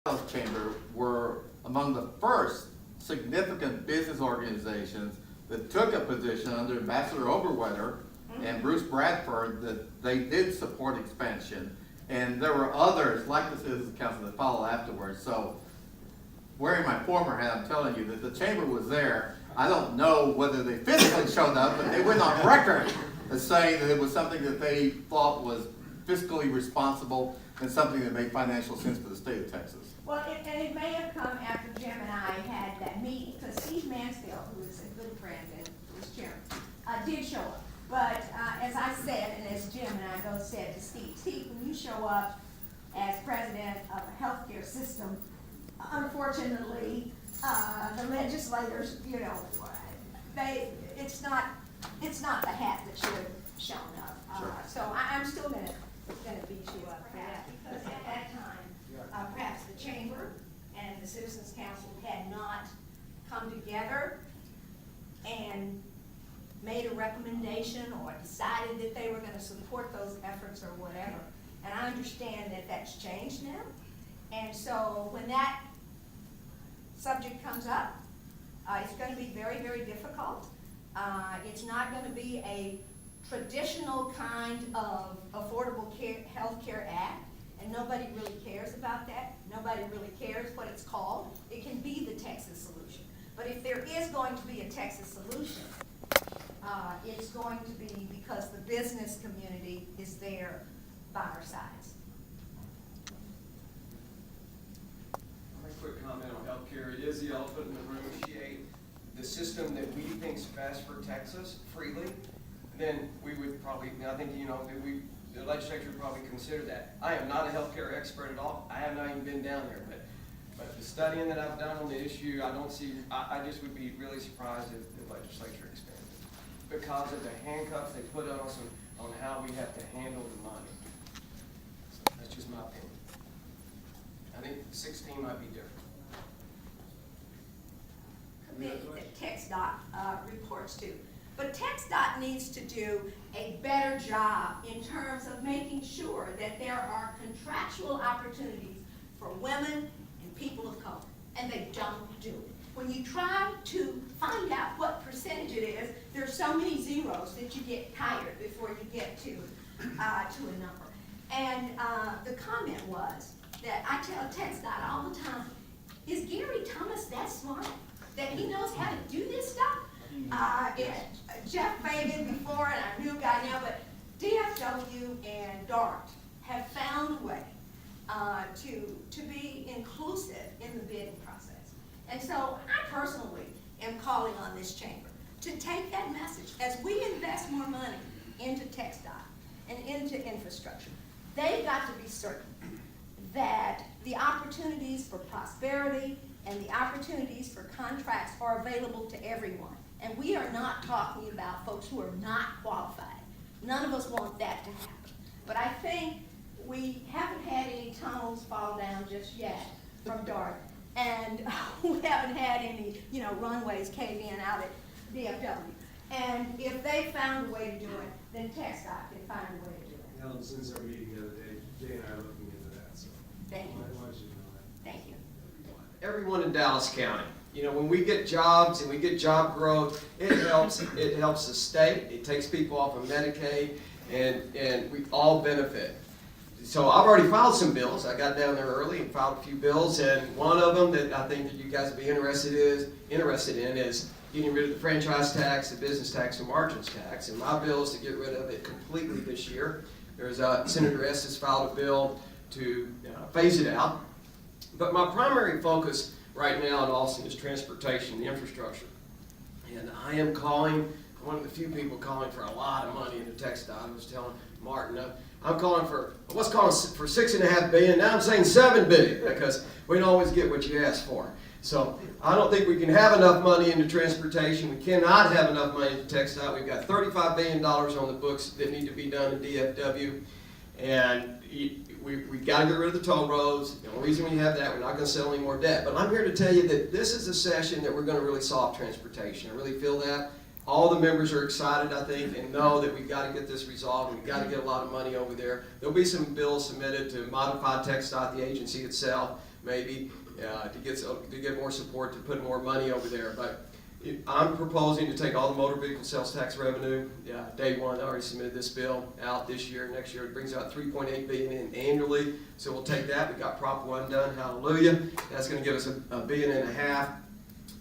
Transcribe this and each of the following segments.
Sales Chamber were among the first significant business organizations that took a position under Ambassador Oberwetter and Bruce Bradford that they did support expansion. And there were others like the Citizens Council that followed afterwards. So wearing my former hat, I'm telling you that the chamber was there. I don't know whether they physically showed up, but they went on record as saying that it was something that they thought was fiscally responsible and something that made financial sense for the state of Texas. Well, it may have come after Jim and I had that meeting, because Steve Mansfield, who is a good friend and was chairman, did show up. But as I said, and as Jim and I both said to Steve, when you show up as president of a healthcare system, unfortunately, the legislators, you know, it's not the hat that should have shown up. Sure. So I'm still gonna beat you up for that, because at that time, perhaps the chamber and the Citizens Council had not come together and made a recommendation or decided that they were going to support those efforts or whatever. And I understand that that's changed now. And so when that subject comes up, it's going to be very, very difficult. It's not going to be a traditional kind of Affordable Health Care Act, and nobody really cares about that. Nobody really cares what it's called. It can be the Texas solution. But if there is going to be a Texas solution, it's going to be because the business community is there by our sides. A quick comment on healthcare. It is the elephant in the room. Negotiate the system that we think is best for Texas freely, then we would probably, I think, you know, that the legislature would probably consider that. I am not a healthcare expert at all. I have not even been down there, but the studying that I've done on the issue, I don't see, I just would be really surprised if the legislature expanded because of the handcuffs they put on us on how we have to handle the money. So that's just my opinion. I think 16 might be different. Committee that TxDOT reports to. But TxDOT needs to do a better job in terms of making sure that there are contractual opportunities for women and people of color, and they don't do it. When you try to find out what percentage it is, there's so many zeros that you get tired before you get to a number. And the comment was that I tell TxDOT all the time, is Gary Thomas that smart that he knows how to do this stuff? Jeff Fagan before, and our new guy now, but DFW and DART have found a way to be inclusive in the bidding process. And so I personally am calling on this chamber to take that message. As we invest more money into TxDOT and into infrastructure, they've got to be certain that the opportunities for prosperity and the opportunities for contracts are available to everyone. And we are not talking about folks who are not qualified. None of us want that to happen. But I think we haven't had any tunnels fall down just yet from DART. And we haven't had any, you know, runways cave in out at DFW. And if they found a way to do it, then TxDOT can find a way to do it. Helen, since our meeting the other day, Jay and I are looking into that, so. Thank you. I want you to know that. Thank you. Everyone in Dallas County, you know, when we get jobs and we get job growth, it helps the state. It takes people off of Medicaid, and we all benefit. So I've already filed some bills. I got down there early and filed a few bills, and one of them that I think that you guys would be interested in is getting rid of the franchise tax, the business tax, and margins tax. And my bill is to get rid of it completely this year. There's Senator Estes filed a bill to phase it out. But my primary focus right now in Austin is transportation, the infrastructure. And I am calling, one of the few people calling for a lot of money into TxDOT. I was telling Martin, I'm calling for, I was calling for $6.5 billion. Now I'm saying $7 billion because we don't always get what you ask for. So I don't think we can have enough money into transportation. We cannot have enough money into TxDOT. We've got $35 billion on the books that need to be done in DFW. And we got to get rid of the toll roads. The only reason we have that, we're not going to settle any more debt. But I'm here to tell you that this is a session that we're going to really solve transportation. I really feel that. All the members are excited, I think, and know that we've got to get this resolved. We've got to get a lot of money over there. There'll be some bills submitted to modify TxDOT, the agency itself, maybe, to get more support, to put more money over there. But I'm proposing to take all the motor vehicle sales tax revenue. Day one, I already submitted this bill out this year. Next year, it brings out $3.8 billion in annually. So we'll take that. We got Prop 1 done. Hallelujah. That's going to give us $1.5 billion.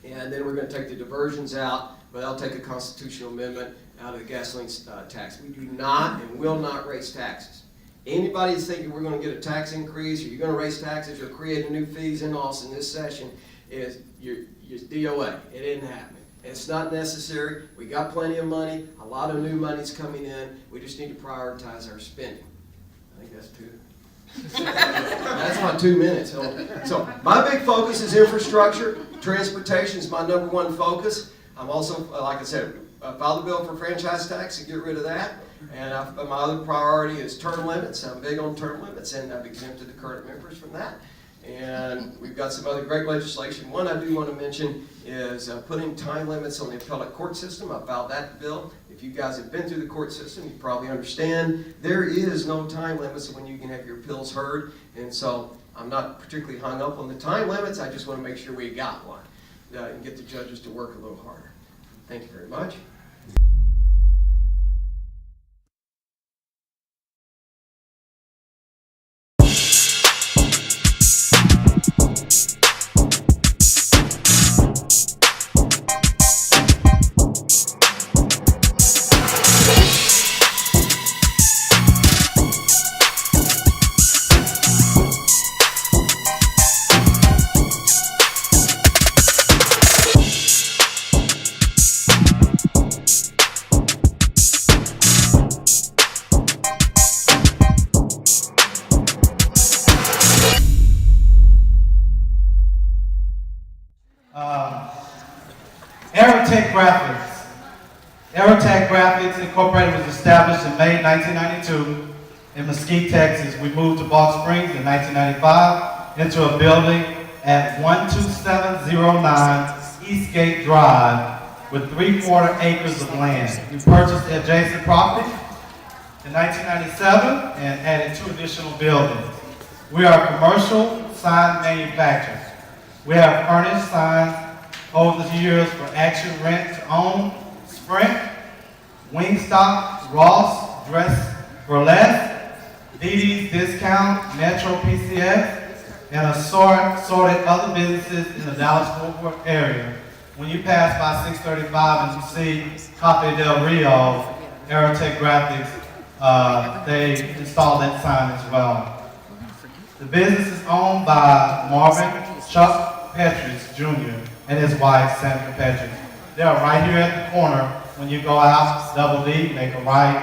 And then we're going to take the diversions out, but I'll take a constitutional amendment out of the gasoline tax. We do not and will not raise taxes. Anybody that's thinking we're going to get a tax increase, or you're going to raise taxes, or create new fees in Austin this session, is your DOA. It isn't happening. It's not necessary. We got plenty of money. A lot of new money's coming in. We just need to prioritize our spending. I think that's two. That's my 2 minutes. So my big focus is infrastructure. Transportation is my #1 focus. I'm also, like I said, filed a bill for franchise tax to get rid of that. And my other priority is term limits. I'm big on term limits, and I've exempted the current members from that. And we've got some other great legislation. One I do want to mention is putting time limits on the appellate court system. I filed that bill. If you guys have been through the court system, you probably understand there is no time limits when you can have your appeals heard. And so I'm not particularly hung up on the time limits. I just want to make sure we got one and get the judges to work a little harder. Thank you very much. Aerotech Graphics Incorporated was established in May 1992 in Mesquite, Texas. We moved to Bach Springs in 1995 into a building at 12709 Eastgate Drive with 3/4 acres of land. We purchased the adjacent property in 1997 and added 2 additional buildings. We are a commercial sign manufacturer. We have furnished signs over the years for Action Rent to Own, Sprint, Wingstop, Ross, Dress for Less, DD's Discount, Metro PCS, and assorted other businesses in the Dallas-Fort Worth area. When you pass by 635 and you see Cafe Del Rio, Aerotech Graphics, they installed that sign as well. The business is owned by Marvin Chuck Petrus Jr. and his wife, Sandra Petrus. They are right here at the corner. When you go out, Double D, make a right.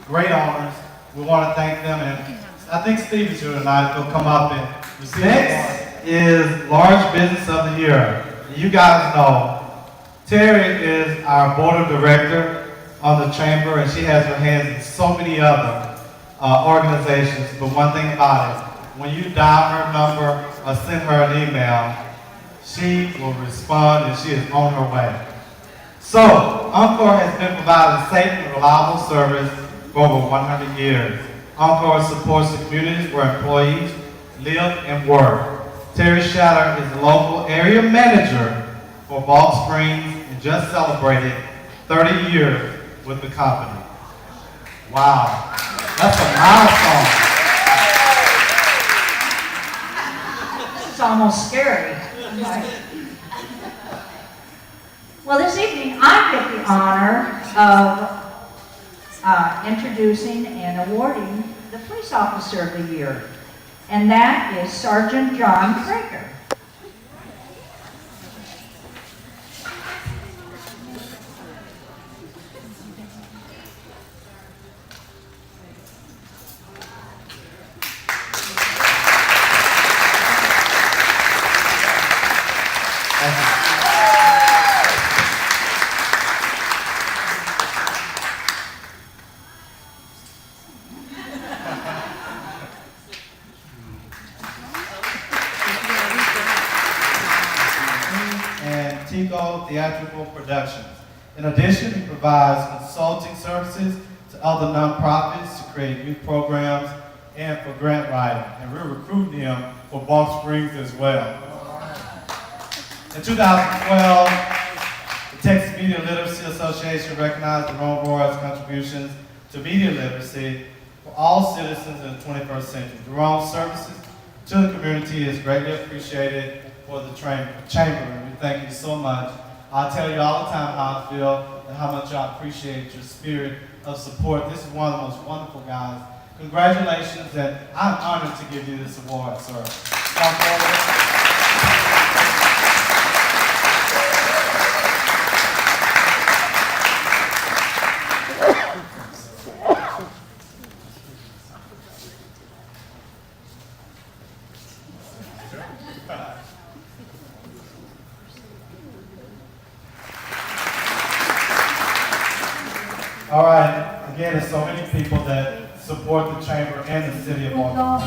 Great owners. We want to thank them, and I think Steve is here tonight. He'll come up and receive. Next is Large Business of the Year. You guys know Terry is our board of director on the chamber, and she has her hands in so many other organizations. But one thing about it, when you dial her number or send her an email, she will respond, and she is on her way. So, Encore has been providing safe and reliable service for over 100 years. Encore supports the communities where employees live and work. Terry Shatter is the local area manager for Bach Springs and just celebrated 30 years with the company. Wow, that's a milestone. It's almost scary. Well, this evening I get the honor of introducing and awarding the Police Officer of the Year, and that is Sergeant John Craker. Theatrical productions. In addition, he provides consulting services to other nonprofits to create youth programs and for grant writing. And we're recruiting him for Bach Springs as well. In 2012, the Texas Media Literacy Association recognized Jerome Roy's contributions to media literacy for all citizens in the 21st century. Jerome's services to the community is greatly appreciated for the chamber, and we thank you so much. I tell you all the time how I feel and how much I appreciate your spirit of support. This is one of the most wonderful guys. Congratulations, and I'm honored to give you this award, sir. Come forward. All right, again, there's so many people that support the chamber and the city of Baltimore.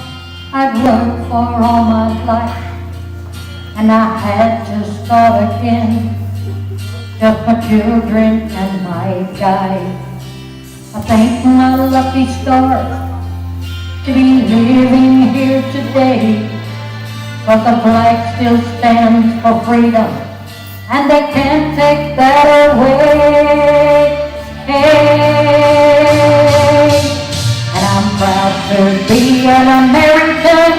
I've worked for all my life, and I had to start again. Just my children and my guide. I thank my lucky stars to be living here today. But the flag still stands for freedom, and they can't take that away. Hey, and I'm proud to be an American.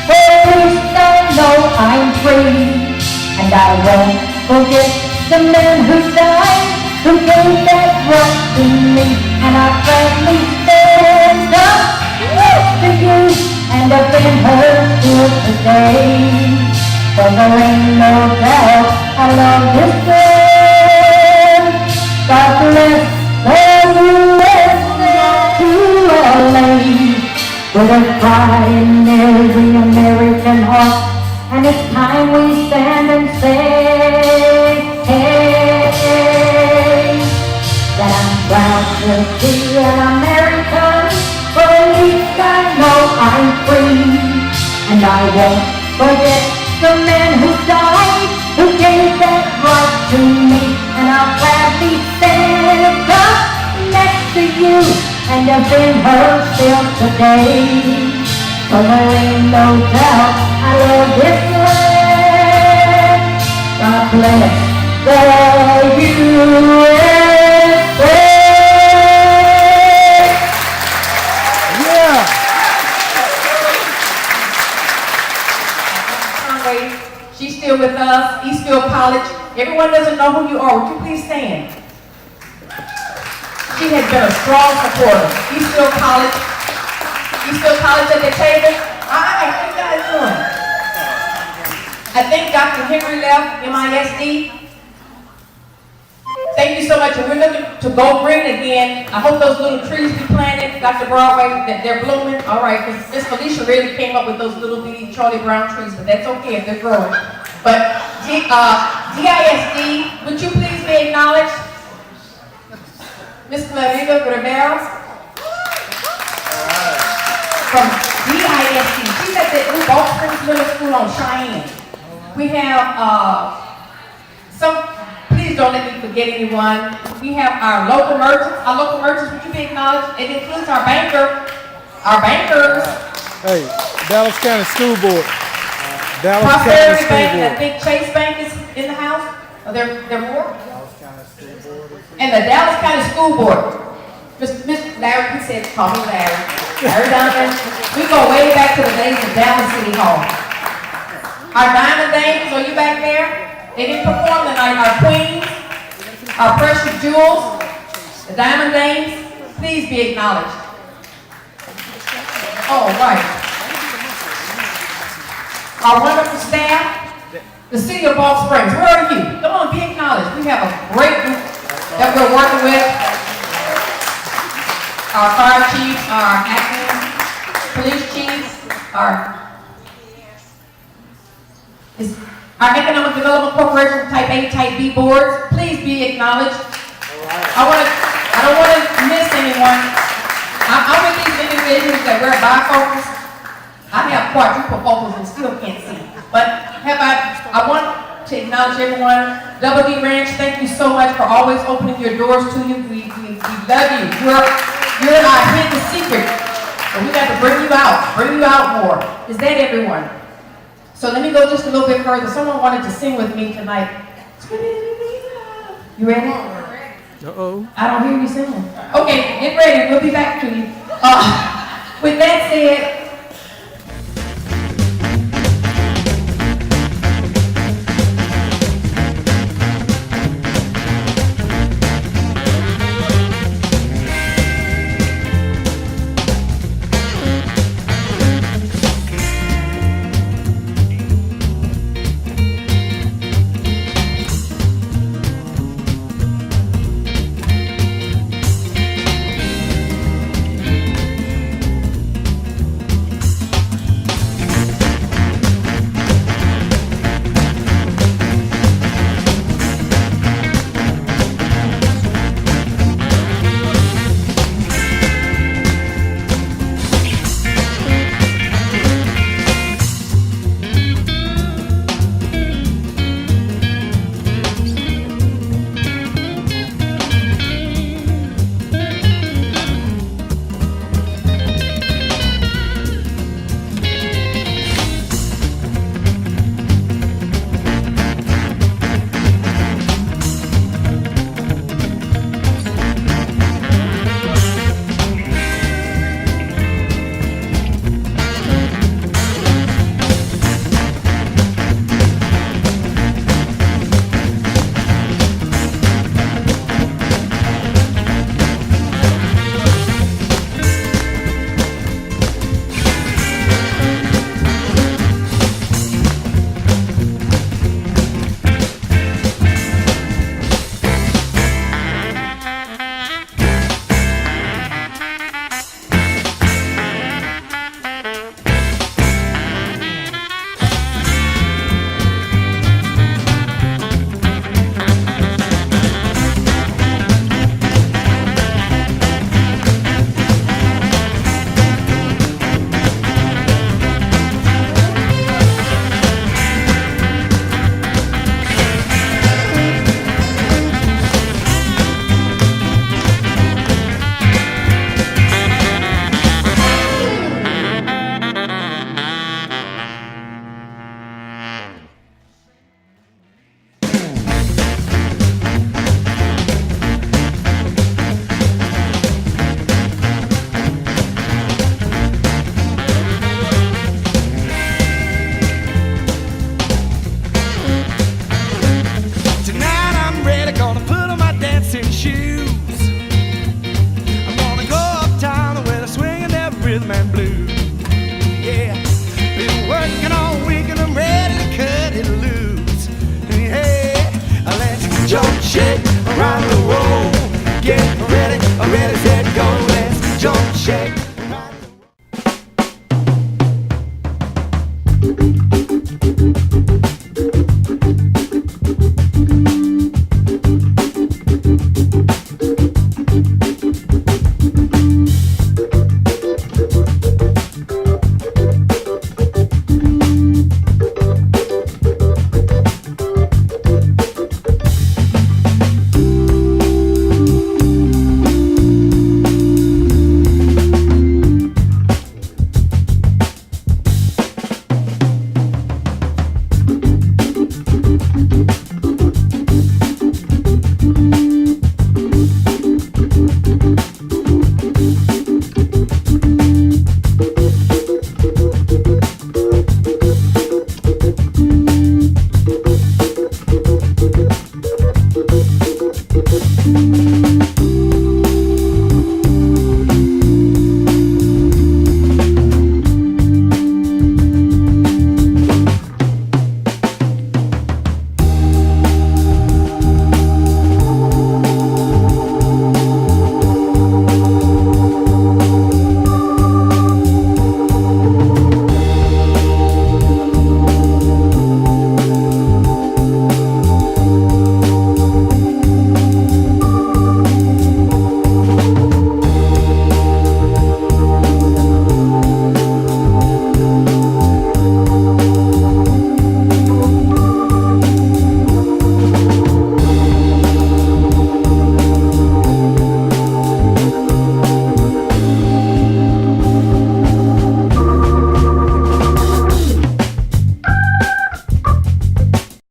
At least I know I'm free, and I won't forget the men who died, who gave that right to me. And I proudly stand up next to you, and I've been heard till today. For there ain't no doubt I love this land. God bless the USA to LA, with a pride in every American heart. And it's time we stand and say, hey, that I'm proud to be an American. For at least I know I'm free, and I won't forget the men who died, who gave that right to me. And I'll gladly stand up next to you, and have been heard still today. For there ain't no doubt I love this land. God bless the USA. Yeah. She's still with us, Eastfield College. Everyone doesn't know who you are. Would you please stand? She has been a strong supporter. Eastfield College at the table. All right, how you guys doing? I think Dr. Henry left, MISD. Thank you so much. And we're looking to go green again. I hope those little trees we planted, Dr. Broadway, that they're blooming. All right, because Miss Felicia really came up with those little bitty Charlie Brown trees, but that's okay if they're growing. But DISD, would you please be acknowledged? Ms. Clarita Rivera from DISD. She's at the new Bach Springs Middle School on Cheyenne. We have please don't let me forget anyone. We have our local merchants. Our local merchants, would you be acknowledged? It includes our bankers. Hey, Dallas County School Board. Dallas Prosperity County Bank, School that Board. big Chase Bank is in the house. Are there more? Dallas County School Board. And the Dallas County School Board. Mr. Larry, he said, call me Larry. Larry Donovan. We go way back to the days of Dallas City Hall. Our Diamond Dames, are you back there? They didn't perform tonight. Our queens, our precious jewels, the Diamond Dames, please be acknowledged. All right. Our wonderful staff, the city of Bach Springs, where are you? Come on, be acknowledged. We have a great group that we're working with. Our fire chiefs, our acting police chiefs, our Economic Development Corporation Type A, Type B boards, please be acknowledged. I don't want to miss anyone. I'm with these individuals that wear bifocals. I have quadruple focals and still can't see. But I want to acknowledge everyone. Double D Ranch, thank you so much for always opening your doors to you. We love you. You're our hidden secret. But we got to bring you out more. Is that everyone? So let me go just a little bit further. Someone wanted to sing with me tonight. You ready? Uh-oh. I don't hear you singing. Okay, get ready. We'll be back to you. With that said,